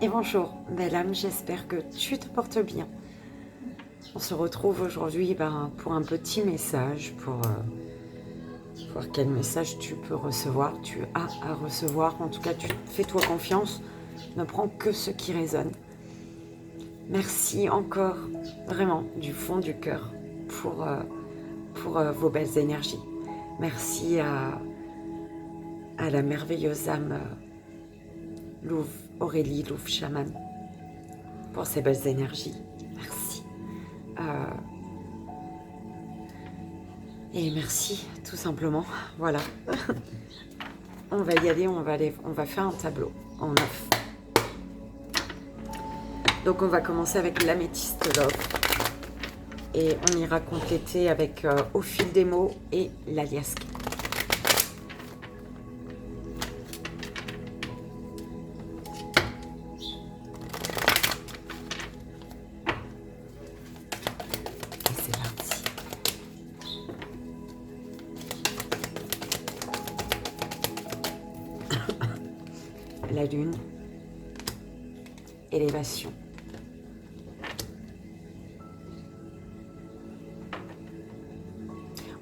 Et bonjour, belle âme, j'espère que tu te portes bien. On se retrouve aujourd'hui pour un petit message, pour voir quel message tu peux recevoir, tu as à recevoir. En tout cas, fais-toi confiance, ne prends que ce qui résonne. Merci encore, vraiment, du fond du cœur, pour vos belles énergies. Merci à la merveilleuse âme Aurélie Louve Chaman pour ces belles énergies. Merci. Et merci, tout simplement. Voilà. On va y aller, on va faire un tableau en 9. Donc on va commencer avec l'améthyste love. Et on ira compléter avec au fil des mots et l'aliasque. Et c'est parti. La lune. Élévation.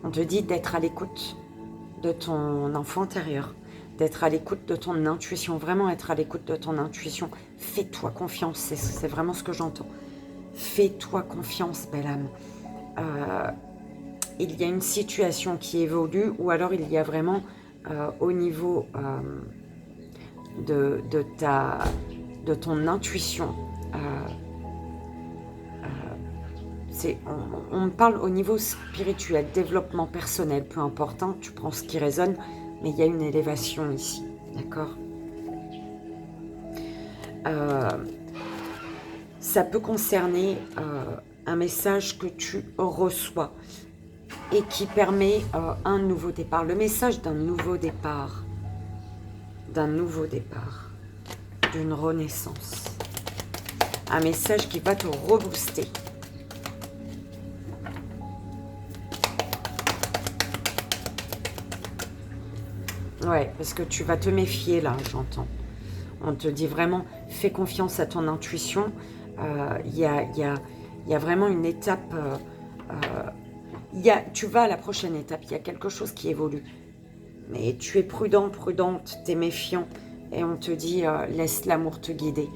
On te dit d'être à l'écoute de ton enfant intérieur, d'être à l'écoute de ton intuition, vraiment être à l'écoute de ton intuition. Fais-toi confiance, c'est vraiment ce que j'entends. Fais-toi confiance, belle âme. Il y a une situation qui évolue, ou alors il y a vraiment au niveau de ton intuition. On parle au niveau spirituel, développement personnel, peu importe, hein, tu prends ce qui résonne, mais il y a une élévation ici, d'accord? Ça peut concerner un message que tu reçois et qui permet un nouveau départ, le message d'un nouveau départ, d'une renaissance, un message qui va te rebooster. Ouais, parce que tu vas te méfier là, j'entends. On te dit vraiment, fais confiance à ton intuition. Il y a vraiment une étape. Tu vas à la prochaine étape. Il y a quelque chose qui évolue. Mais tu es prudent, prudente, tu es méfiant. Et on te dit, laisse l'amour te guider.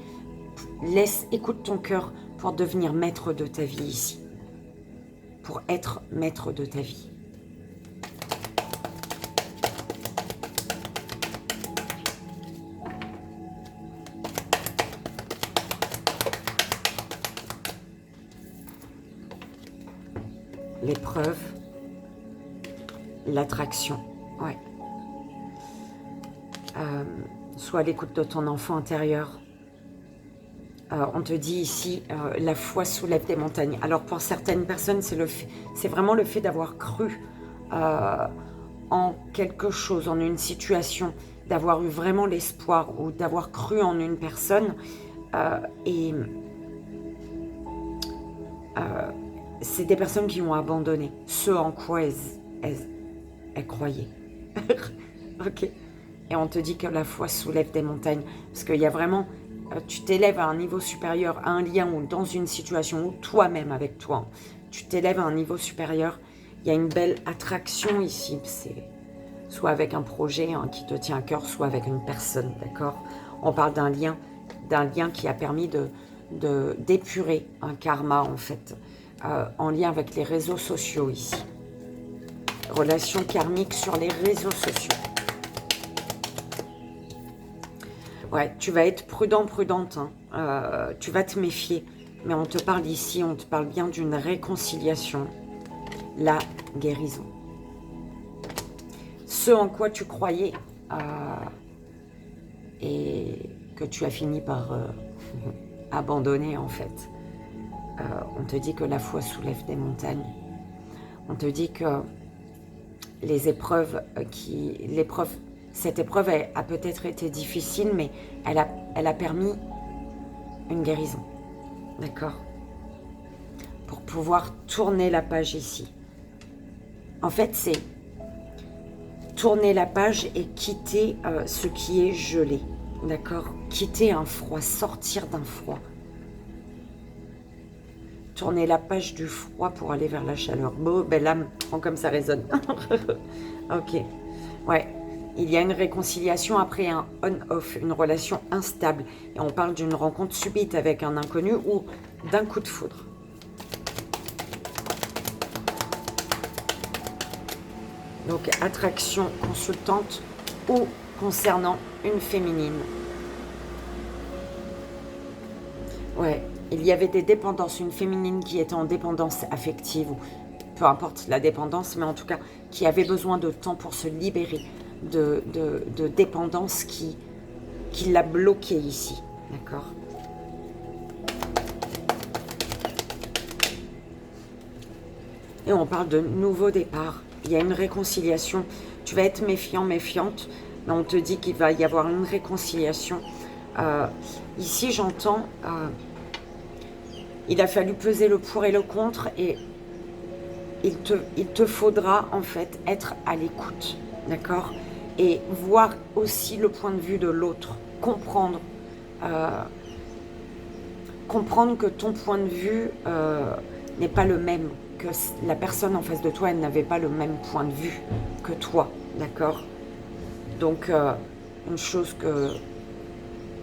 Écoute ton cœur pour devenir maître de ta vie ici. Pour être maître de ta vie. L'épreuve, l'attraction, ouais. Sois à l'écoute de ton enfant intérieur. On te dit ici, la foi soulève des montagnes. Alors pour certaines personnes, c'est vraiment le fait d'avoir cru en quelque chose, en une situation, d'avoir eu vraiment l'espoir ou d'avoir cru en une personne c'est des personnes qui ont abandonné ce en quoi elles croyaient. Ok. Et on te dit que la foi soulève des montagnes. Parce qu'il y a vraiment... tu t'élèves à un niveau supérieur, à un lien ou dans une situation où toi-même avec toi, tu t'élèves à un niveau supérieur. Il y a une belle attraction ici. C'est soit avec un projet qui te tient à cœur, soit avec une personne, d'accord? On parle d'un lien qui a permis d'épurer un karma en fait. En lien avec les réseaux sociaux ici. Relations karmiques sur les réseaux sociaux. Ouais, tu vas être prudent, prudente. Hein. Tu vas te méfier. Mais on te parle ici, on te parle bien d'une réconciliation. La guérison. Ce en quoi tu croyais et que tu as fini par abandonner en fait. On te dit que la foi soulève des montagnes. On te dit que cette épreuve a peut-être été difficile, mais elle a permis une guérison. D'accord? Pour pouvoir tourner la page ici. En fait, c'est tourner la page et quitter ce qui est gelé. D'accord? Quitter un froid, sortir d'un froid. Tourner la page du froid pour aller vers la chaleur. Bon, ben là, prends comme ça résonne. Ok. Ouais. Il y a une réconciliation après un on-off, une relation instable. Et on parle d'une rencontre subite avec un inconnu ou d'un coup de foudre. Donc, attraction consultante ou concernant une féminine. Ouais, il y avait des dépendances, une féminine qui était en dépendance affective, ou peu importe la dépendance, mais en tout cas, qui avait besoin de temps pour se libérer de dépendance qui l'a bloqué ici. D'accord? Et on parle de nouveau départ. Il y a une réconciliation. Tu vas être méfiant, méfiante, mais on te dit qu'il va y avoir une réconciliation. Ici, j'entends, il a fallu peser le pour et le contre, et il te faudra en fait être à l'écoute, d'accord? Et voir aussi le point de vue de l'autre, comprendre que ton point de vue n'est pas le même, que la personne en face de toi, elle n'avait pas le même point de vue que toi, d'accord? Donc, une chose que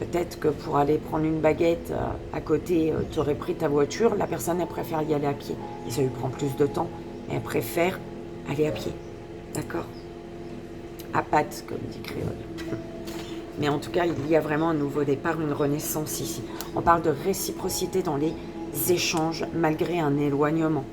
peut-être que pour aller prendre une baguette à côté, tu aurais pris ta voiture, la personne, elle préfère y aller à pied. Et ça lui prend plus de temps, mais elle préfère aller à pied, d'accord? À pattes, comme dit Créole. Mais en tout cas, il y a vraiment un nouveau départ, une renaissance ici. On parle de réciprocité dans les échanges, malgré un éloignement.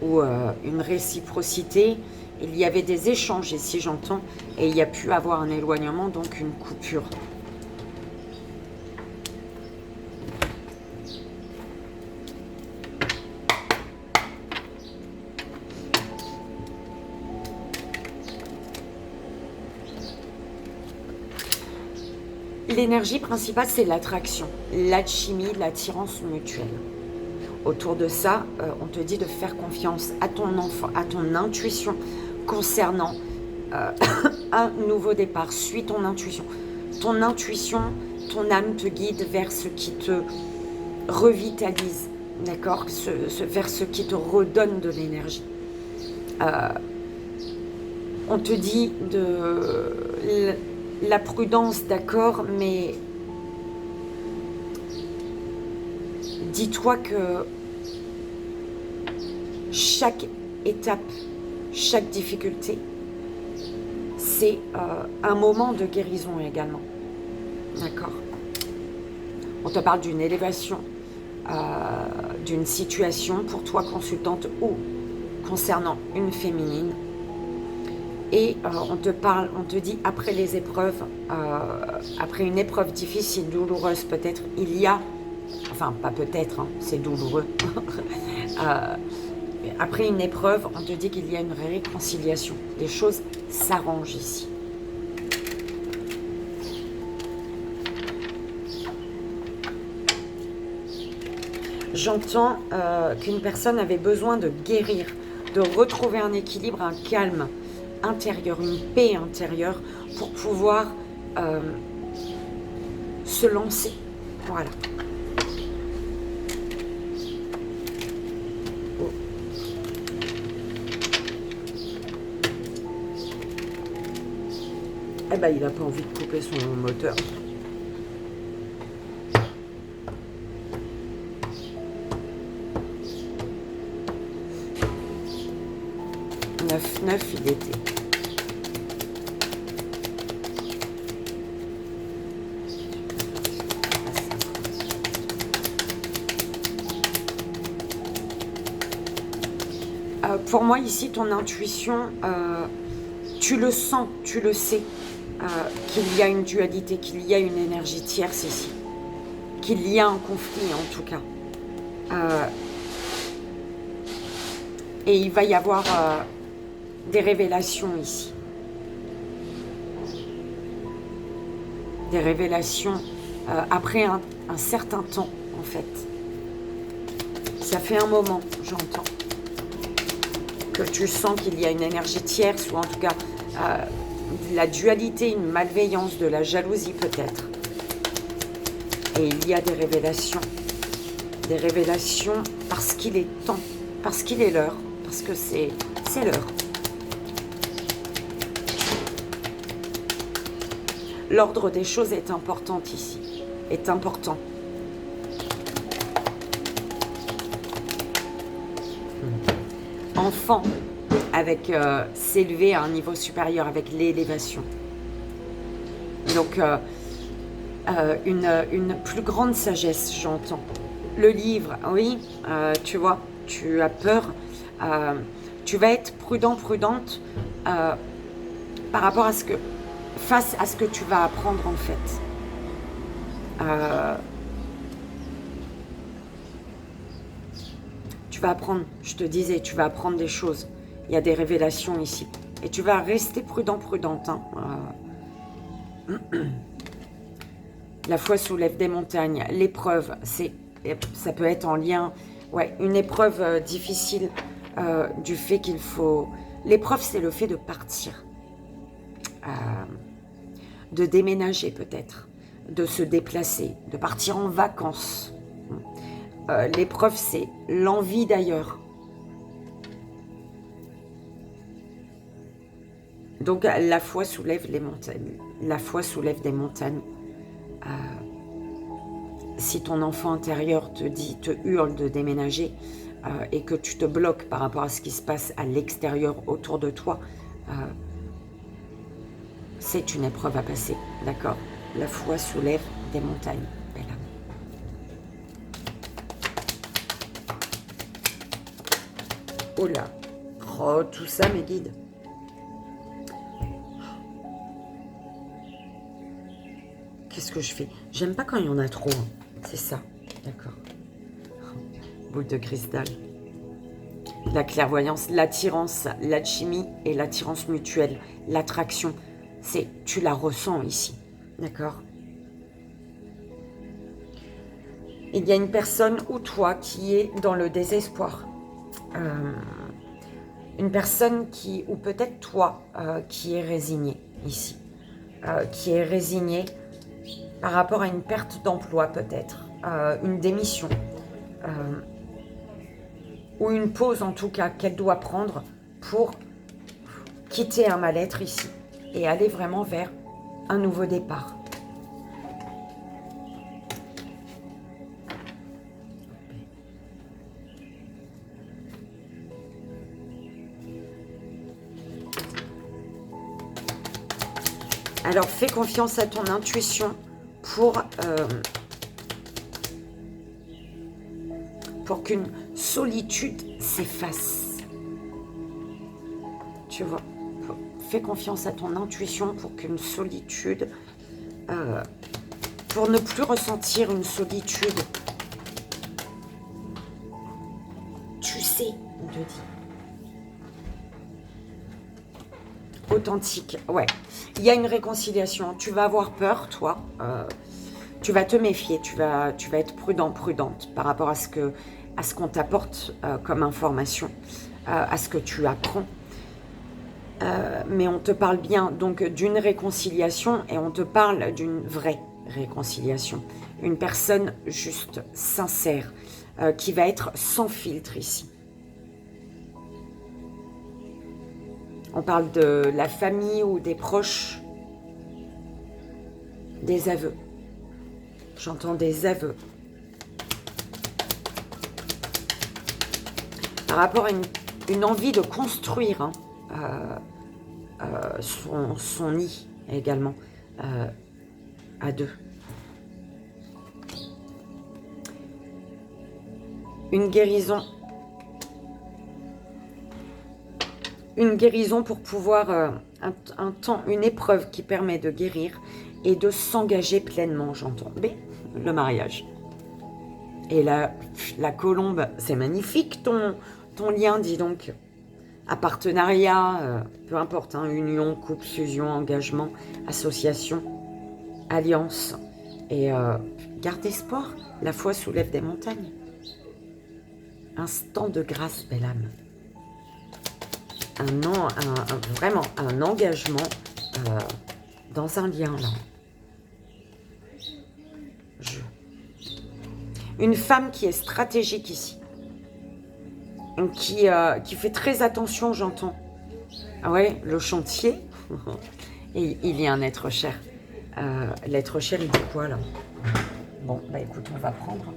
Ou une réciprocité, il y avait des échanges ici, j'entends, et il y a pu avoir un éloignement, donc une coupure. L'énergie principale, c'est l'attraction, l'alchimie, l'attirance mutuelle. Autour de ça, on te dit de faire confiance à ton enfant, à ton intuition concernant un nouveau départ. Suis ton intuition. Ton intuition, ton âme te guide vers ce qui te revitalise, d'accord, vers ce qui te redonne de l'énergie. On te dit de la prudence, d'accord, mais dis-toi que chaque étape, chaque difficulté, c'est un moment de guérison également. D'accord? On te parle d'une élévation, d'une situation pour toi consultante ou concernant une féminine. Et on te dit après les épreuves, après une épreuve difficile, douloureuse peut-être, il y a, enfin pas peut-être, hein, c'est douloureux. Après une épreuve, on te dit qu'il y a une réconciliation. Les choses s'arrangent ici. J'entends qu'une personne avait besoin de guérir, de retrouver un équilibre, un calme intérieur, une paix intérieure pour pouvoir se lancer. Voilà. Eh ben, il n'a pas envie de couper son moteur. Neuf, il était. Pour moi, ici, ton intuition, tu le sens, tu le sais, qu'il y a une dualité, qu'il y a une énergie tierce ici, qu'il y a un conflit en tout cas. Et il va y avoir des révélations ici. Des révélations après un certain temps, en fait. Ça fait un moment, j'entends, que tu sens qu'il y a une énergie tierce, ou en tout cas, de la dualité, une malveillance, de la jalousie peut-être. Et il y a des révélations. Des révélations parce qu'il est temps, parce qu'il est l'heure, parce que c'est l'heure. L'ordre des choses est important ici, est important. Enfant, avec s'élever à un niveau supérieur, avec l'élévation. Donc, une plus grande sagesse, j'entends. Le livre, oui, tu vois, tu as peur. Tu vas être prudent, prudente par rapport à ce que, face à ce que tu vas apprendre en fait. Tu vas apprendre, je te disais, tu vas apprendre des choses. Il y a des révélations ici. Et tu vas rester prudent, prudente. Hein. La foi soulève des montagnes. L'épreuve, ça peut être en lien... Ouais, une épreuve difficile du fait qu'il faut... L'épreuve, c'est le fait de partir. De déménager peut-être. De se déplacer. De partir en vacances. L'épreuve, c'est l'envie d'ailleurs. Donc, la foi soulève les montagnes. La foi soulève des montagnes. Si ton enfant intérieur te hurle de déménager et que tu te bloques par rapport à ce qui se passe à l'extérieur autour de toi, c'est une épreuve à passer, d'accord? La foi soulève des montagnes, belle âme. Oh là, oh, tout ça mes guides. Qu'est-ce que je fais? J'aime pas quand il y en a trop. Hein. C'est ça, d'accord. Boule de cristal. La clairvoyance, l'attirance, l'alchimie et l'attirance mutuelle. L'attraction, tu la ressens ici, d'accord? Il y a une personne ou toi qui est dans le désespoir. Une personne qui, ou peut-être toi, qui est résigné ici. Qui est résigné par rapport à une perte d'emploi peut-être, une démission, ou une pause en tout cas qu'elle doit prendre pour quitter un mal-être ici et aller vraiment vers un nouveau départ. Alors fais confiance à ton intuition pour qu'une solitude s'efface. Tu vois, fais confiance à ton intuition pour qu'une solitude, pour ne plus ressentir une solitude. Tu sais, on te dit. Authentique, ouais. Il y a une réconciliation. Tu vas avoir peur, toi. Tu vas te méfier. Tu vas être prudent, prudente par rapport à ce qu'on t'apporte comme information, à ce que tu apprends. Mais on te parle bien donc d'une réconciliation et on te parle d'une vraie réconciliation. Une personne juste sincère qui va être sans filtre ici. On parle de la famille ou des proches, des aveux. J'entends des aveux. Par rapport à une envie de construire son nid également à deux. Une guérison. Une guérison pour pouvoir, un temps, une épreuve qui permet de guérir et de s'engager pleinement, j'entends. Mais le mariage. Et la colombe, c'est magnifique ton lien, dis donc. À partenariat, peu importe, hein, union, couple, fusion, engagement, association, alliance. Et garde espoir, la foi soulève des montagnes. Instant de grâce, belle âme. Vraiment un engagement dans un lien, là. Une femme qui est stratégique ici. Qui fait très attention, j'entends. Ah ouais, le chantier. Et il y a un être cher. L'être cher, il dit quoi, là? Bon, bah écoute, on va prendre.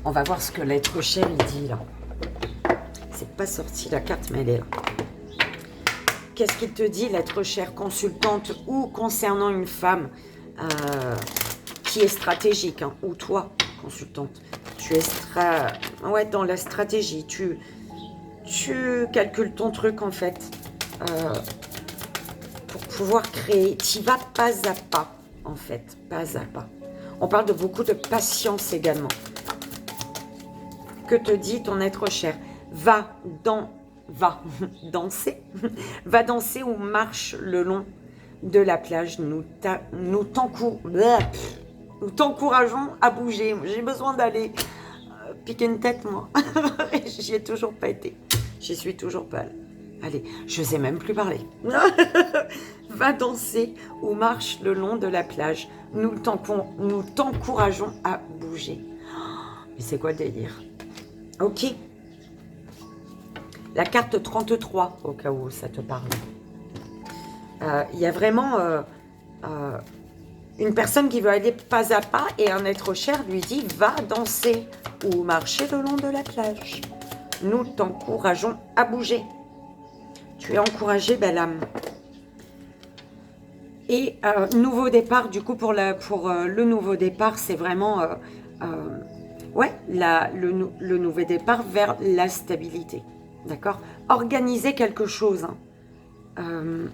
On va voir ce que l'être cher, il dit, là. C'est pas sorti la carte, mais elle est là. Qu'est-ce qu'il te dit, l'être cher, consultante, ou concernant une femme qui est stratégique, hein, ou toi, consultante, tu es ouais, dans la stratégie, tu calcules ton truc, en fait, pour pouvoir créer. Tu y vas pas à pas, en fait, pas à pas. On parle de beaucoup de patience également. Que te dit ton être cher? Va danser. Va danser ou marche le long de la plage. Nous t'encourageons à bouger. J'ai besoin d'aller piquer une tête, moi. J'y ai toujours pas été. J'y suis toujours pas allée. Allez, je sais même plus parler. Va danser ou marche le long de la plage. Nous t'encourageons à bouger. Mais c'est quoi le délire? Ok. La carte 33, au cas où ça te parle. Il y a vraiment une personne qui veut aller pas à pas et un être cher lui dit « Va danser ou marcher le long de la plage. Nous t'encourageons à bouger. » Tu es encouragé, belle âme. Et nouveau départ, du coup, pour le nouveau départ, c'est vraiment... ouais, le nouveau départ vers la stabilité. D'accord? Organiser quelque chose. Hein.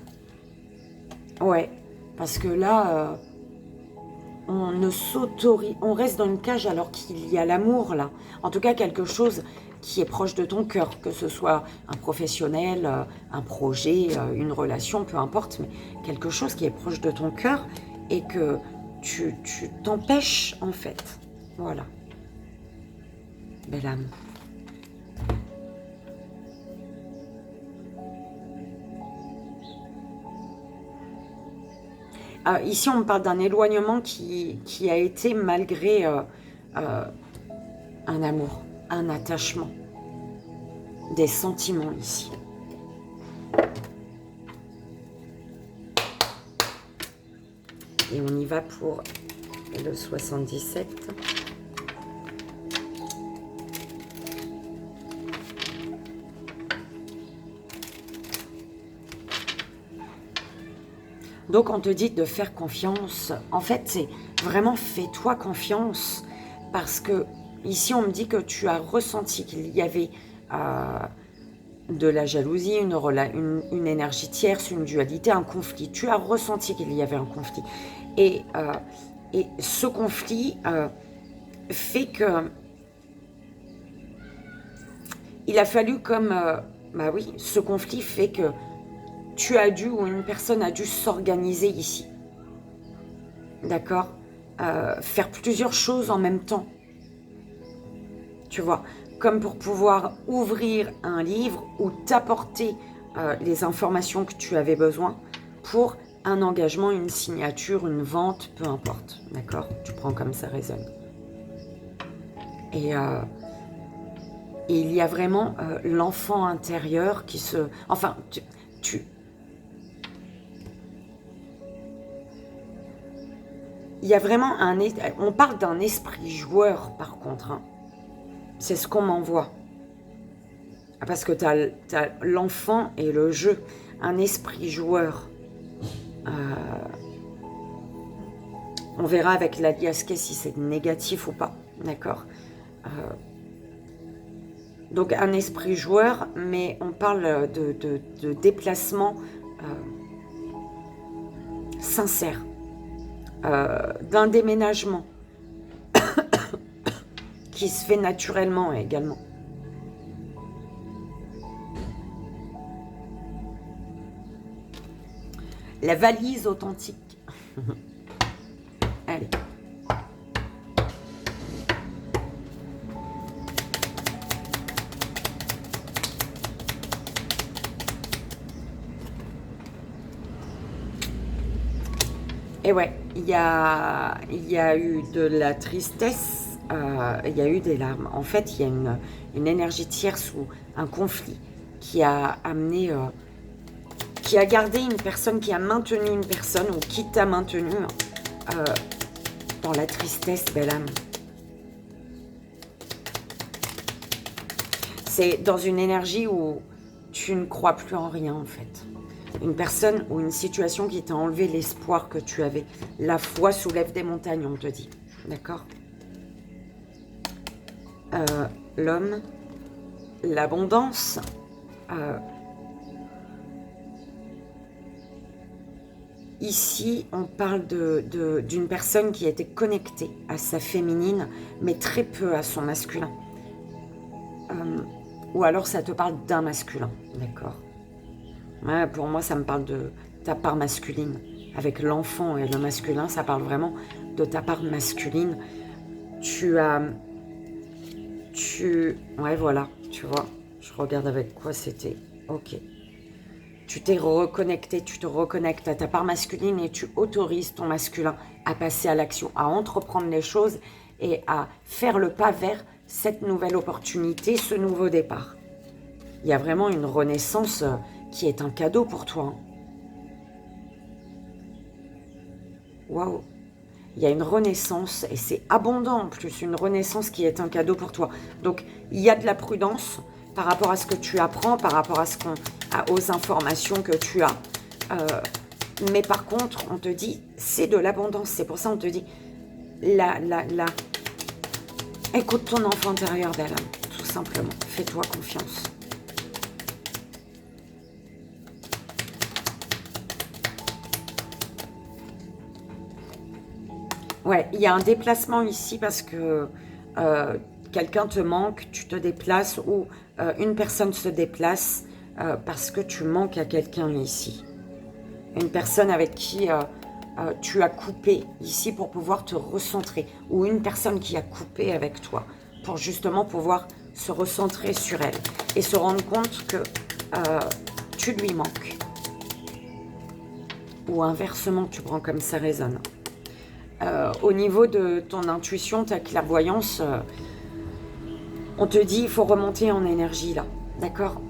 Ouais, parce que là, on ne s'autorise... On reste dans une cage alors qu'il y a l'amour, là. En tout cas, quelque chose qui est proche de ton cœur, que ce soit un professionnel, un projet, une relation, peu importe, mais quelque chose qui est proche de ton cœur et que tu t'empêches, en fait. Voilà. Belle âme. Ici, on me parle d'un éloignement qui a été malgré un amour, un attachement, des sentiments ici. Et on y va pour le 77. Donc, on te dit de faire confiance. En fait, c'est vraiment fais-toi confiance. Parce que ici, on me dit que tu as ressenti qu'il y avait de la jalousie, une énergie tierce, une dualité, un conflit. Tu as ressenti qu'il y avait un conflit. Et ce conflit fait que il a fallu comme... bah oui, ce conflit fait que tu as dû, ou une personne a dû s'organiser ici. D'accord? Faire plusieurs choses en même temps. Tu vois? Comme pour pouvoir ouvrir un livre ou t'apporter les informations que tu avais besoin pour un engagement, une signature, une vente, peu importe. D'accord? Tu prends comme ça résonne. Et il y a vraiment l'enfant intérieur qui se... Enfin, il y a vraiment un... On parle d'un esprit joueur, par contre. Hein. C'est ce qu'on m'envoie. Parce que tu as l'enfant et le jeu. Un esprit joueur. On verra avec la liasquée si c'est négatif ou pas. D'accord? Donc, un esprit joueur, mais on parle de déplacement sincère. D'un déménagement qui se fait naturellement également. La valise authentique. Allez. Et ouais, il y a eu de la tristesse, il y a eu des larmes. En fait, il y a une énergie tierce ou un conflit qui a amené, qui a gardé une personne, qui a maintenu une personne ou qui t'a maintenu dans la tristesse, belle âme. C'est dans une énergie où tu ne crois plus en rien en fait. Une personne ou une situation qui t'a enlevé l'espoir que tu avais. La foi soulève des montagnes, on te dit. D'accord? L'homme, l'abondance, ici, on parle d'une personne qui était connectée à sa féminine, mais très peu à son masculin. Ou alors, ça te parle d'un masculin, d'accord? Ouais, pour moi, ça me parle de ta part masculine. Avec l'enfant et le masculin, ça parle vraiment de ta part masculine. Ouais, voilà, tu vois. Je regarde avec quoi c'était. Ok. Tu t'es reconnecté, tu te reconnectes à ta part masculine et tu autorises ton masculin à passer à l'action, à entreprendre les choses et à faire le pas vers cette nouvelle opportunité, ce nouveau départ. Il y a vraiment une renaissance qui est un cadeau pour toi. Waouh! Il y a une renaissance et c'est abondant en plus, une renaissance qui est un cadeau pour toi. Donc, il y a de la prudence par rapport à ce que tu apprends, par rapport à aux informations que tu as. Mais par contre, on te dit, c'est de l'abondance. C'est pour ça qu'on te dit, écoute ton enfant intérieur, belle âme, tout simplement. Fais-toi confiance. Ouais, il y a un déplacement ici parce que quelqu'un te manque, tu te déplaces ou une personne se déplace parce que tu manques à quelqu'un ici. Une personne avec qui tu as coupé ici pour pouvoir te recentrer. Ou une personne qui a coupé avec toi pour justement pouvoir se recentrer sur elle et se rendre compte que tu lui manques. Ou inversement, tu prends comme ça résonne. Au niveau de ton intuition, ta clairvoyance, on te dit il faut remonter en énergie là, d'accord?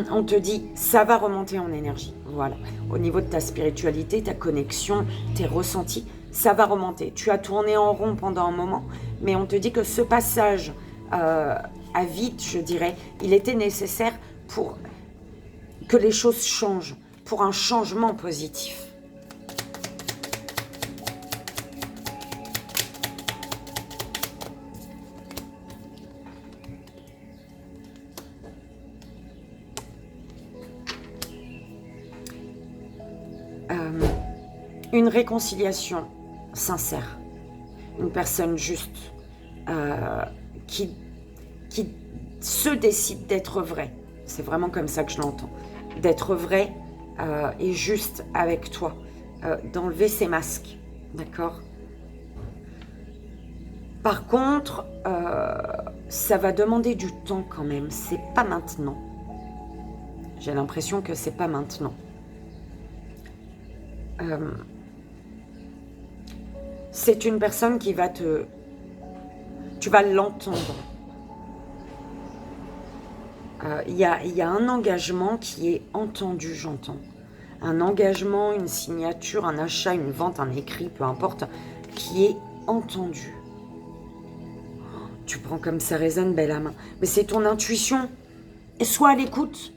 On te dit ça va remonter en énergie, voilà. Au niveau de ta spiritualité, ta connexion, tes ressentis, ça va remonter. Tu as tourné en rond pendant un moment, mais on te dit que ce passage à vide, je dirais, il était nécessaire pour que les choses changent, pour un changement positif. Une réconciliation sincère, une personne juste qui se décide d'être vraie. C'est vraiment comme ça que je l'entends. D'être vrai et juste avec toi. D'enlever ses masques. D'accord? Par contre, ça va demander du temps quand même. C'est pas maintenant. J'ai l'impression que c'est pas maintenant. C'est une personne qui va tu vas l'entendre. Il y a un engagement qui est entendu, j'entends. Un engagement, une signature, un achat, une vente, un écrit, peu importe, qui est entendu. Tu prends comme ça résonne, belle âme. Mais c'est ton intuition. Et sois à l'écoute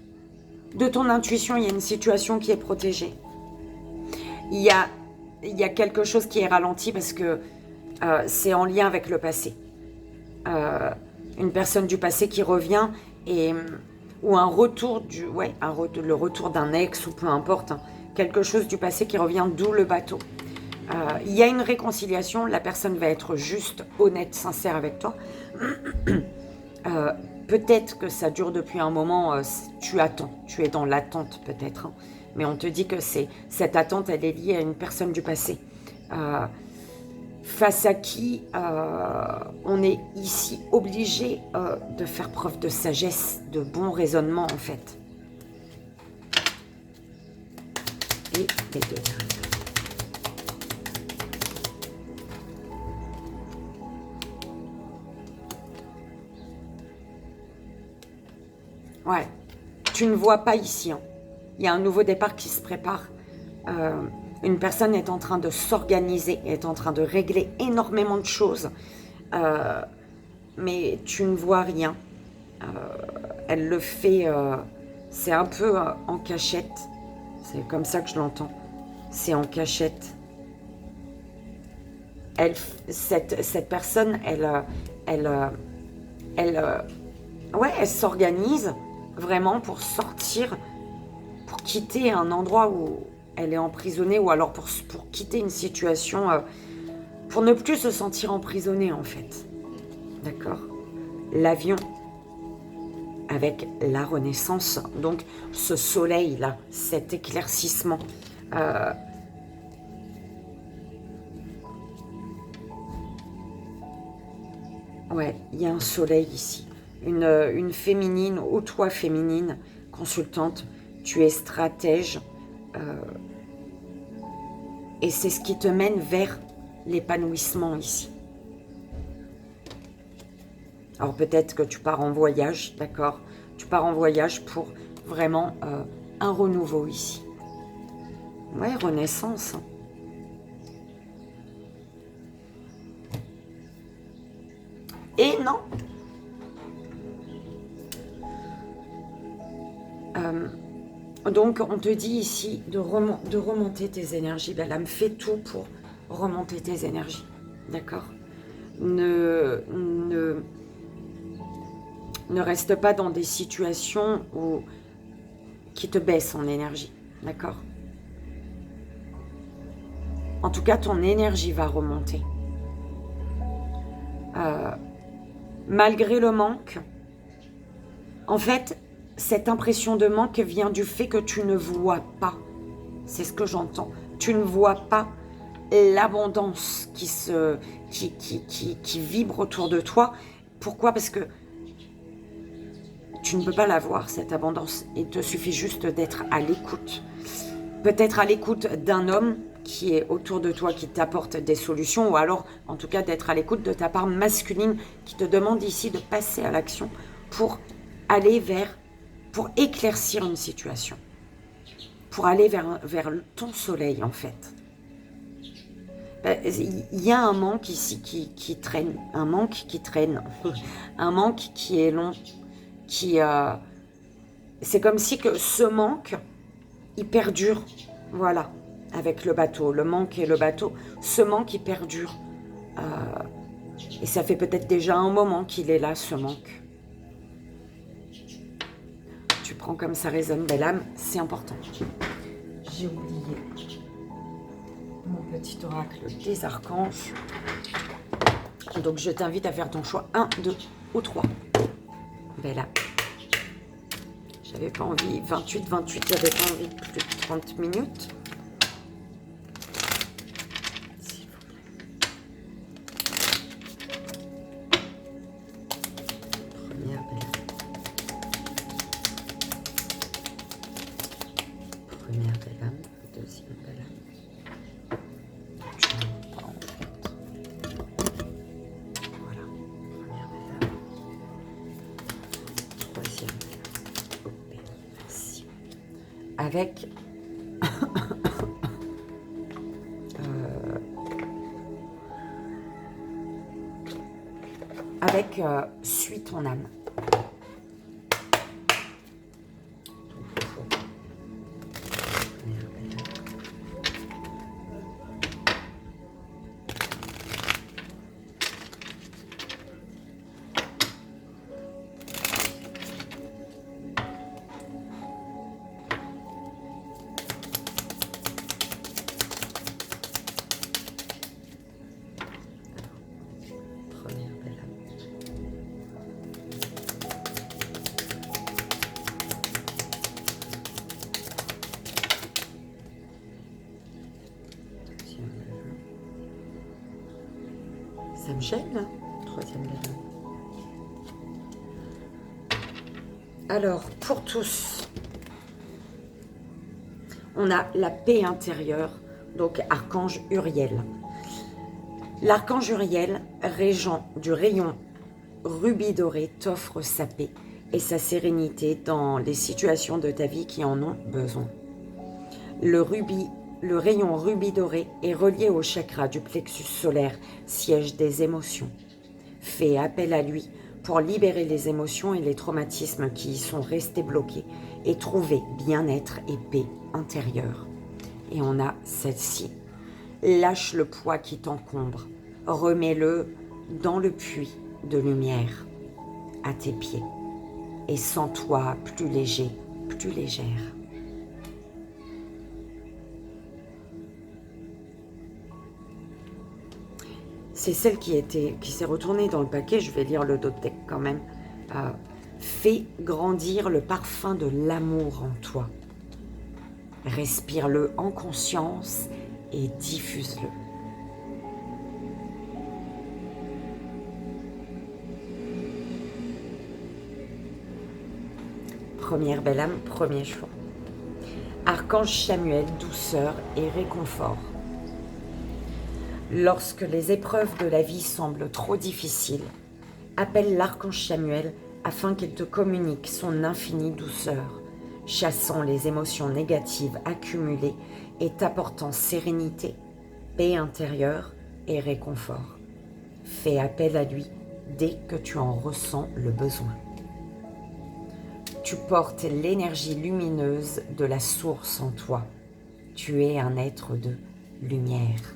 de ton intuition. Il y a une situation qui est protégée. Il y a quelque chose qui est ralenti parce que c'est en lien avec le passé. Une personne du passé qui revient ou un retour le retour d'un ex ou peu importe, hein, quelque chose du passé qui revient, d'où le bateau. Il y a une réconciliation, la personne va être juste, honnête, sincère avec toi. Peut-être que ça dure depuis un moment, tu attends, tu es dans l'attente peut-être, hein, mais on te dit que cette attente, elle est liée à une personne du passé. Face à qui on est ici obligé de faire preuve de sagesse, de bon raisonnement en fait. Et les deux. tu ne vois pas ici. Hein. Il y a un nouveau départ qui se prépare. Une personne est en train de s'organiser, est en train de régler énormément de choses. Mais tu ne vois rien. Elle le fait, c'est un peu en cachette. C'est comme ça que je l'entends. C'est en cachette. Cette personne, ouais, elle s'organise vraiment pour sortir, pour quitter un endroit où elle est emprisonnée, ou alors pour quitter une situation, pour ne plus se sentir emprisonnée en fait. D'accord? L'avion avec la renaissance, donc ce soleil là, cet éclaircissement. Ouais, il y a un soleil ici. Une féminine, ou toi féminine, consultante, tu es stratège. Et c'est ce qui te mène vers l'épanouissement ici. Alors peut-être que tu pars en voyage, d'accord? Tu pars en voyage pour vraiment un renouveau ici. Ouais, renaissance. Et non. Donc on te dit ici de remonter tes énergies. Belle âme, fais tout pour remonter tes énergies. D'accord? Ne reste pas dans des situations qui te baissent en énergie. D'accord? En tout cas, ton énergie va remonter. Malgré le manque, en fait, cette impression de manque vient du fait que tu ne vois pas. C'est ce que j'entends. Tu ne vois pas l'abondance qui vibre autour de toi. Pourquoi? Parce que tu ne peux pas la voir, cette abondance. Il te suffit juste d'être à l'écoute. Peut-être à l'écoute d'un homme qui est autour de toi, qui t'apporte des solutions, ou alors, en tout cas, d'être à l'écoute de ta part masculine qui te demande ici de passer à l'action pour aller pour éclaircir une situation, pour aller vers ton soleil, en fait. Il y a un manque ici qui traîne, un manque qui traîne, un manque qui est long, c'est comme si que ce manque, il perdure, voilà, avec le bateau, le manque et le bateau, ce manque, il perdure. Et ça fait peut-être déjà un moment qu'il est là, ce manque. Tu prends comme ça résonne, belle âme, c'est important. J'ai oublié mon petit oracle des archanges. Donc je t'invite à faire ton choix 1, 2 ou 3. Belle âme. J'avais pas envie, 28, j'avais pas envie de plus de 30 minutes. S'il vous plaît. Première belle âme. Première belle âme, deuxième belle âme. Je ne vois pas en fait. Voilà, première belle âme. Troisième belle âme. Merci. Avec suis ton âme. Ça me gêne, là. Troisième belle âme. Alors, pour tous, on a la paix intérieure, donc archange Uriel. L'archange Uriel, régent du rayon rubis doré, t'offre sa paix. et sa sérénité dans les situations de ta vie qui en ont besoin. Le rayon rubis doré est relié au chakra du plexus solaire, siège des émotions. Fais appel à lui pour libérer les émotions et les traumatismes qui y sont restés bloqués et trouver bien-être et paix intérieure. Et on a celle-ci. Lâche le poids qui t'encombre. Remets-le dans le puits de lumière à tes pieds. Et sens-toi plus léger, plus légère. C'est celle qui s'est retournée dans le paquet. Je vais lire le dos de deck quand même. Fais grandir le parfum de l'amour en toi. Respire-le en conscience et diffuse-le. Première belle âme, premier choix. Archange Chamuel, douceur et réconfort. Lorsque les épreuves de la vie semblent trop difficiles, appelle l'archange Chamuel afin qu'il te communique son infinie douceur, chassant les émotions négatives accumulées et t'apportant sérénité, paix intérieure et réconfort. Fais appel à lui dès que tu en ressens le besoin. Tu portes l'énergie lumineuse de la source en toi. Tu es un être de lumière.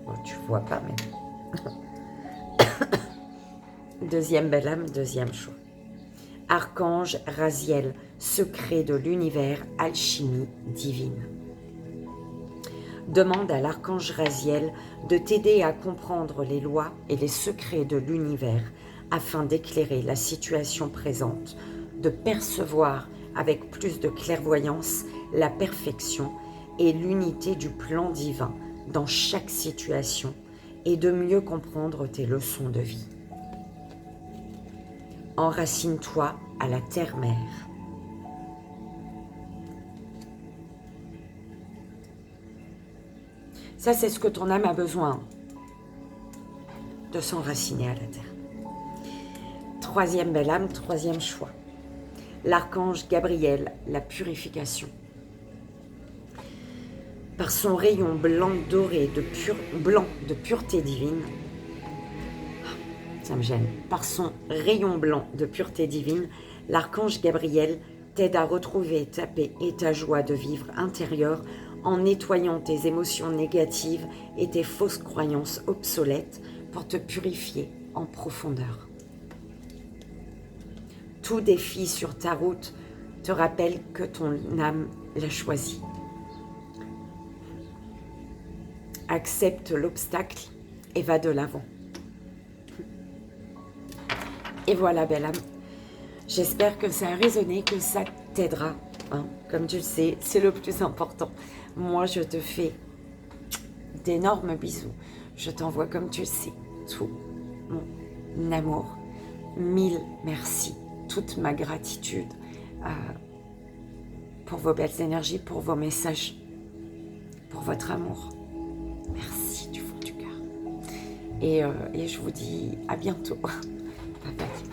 Bon, tu vois pas, mais... Deuxième belle âme, deuxième choix. Archange Raziel, secret de l'univers, alchimie divine. Demande à l'archange Raziel de t'aider à comprendre les lois et les secrets de l'univers afin d'éclairer la situation présente, de percevoir avec plus de clairvoyance la perfection et l'unité du plan divin dans chaque situation et de mieux comprendre tes leçons de vie. Enracine-toi à la terre-mère. Ça, c'est ce que ton âme a besoin, de s'enraciner à la terre. Troisième belle âme, troisième choix. L'archange Gabriel, la purification. Par son rayon blanc doré blanc de pureté divine, ça me gêne, par son rayon blanc de pureté divine, l'archange Gabriel t'aide à retrouver ta paix et ta joie de vivre intérieure en nettoyant tes émotions négatives et tes fausses croyances obsolètes pour te purifier en profondeur. Tout défi sur ta route te rappelle que ton âme l'a choisi. Accepte l'obstacle et va de l'avant. Et voilà, belle âme. J'espère que ça a résonné, que ça t'aidera. Hein. Comme tu le sais, c'est le plus important. Moi, je te fais d'énormes bisous. Je t'envoie, comme tu le sais, tout mon amour. 1000 merci. Toute ma gratitude pour vos belles énergies, pour vos messages, pour votre amour. Merci du fond du cœur. Et je vous dis à bientôt. Bye bye.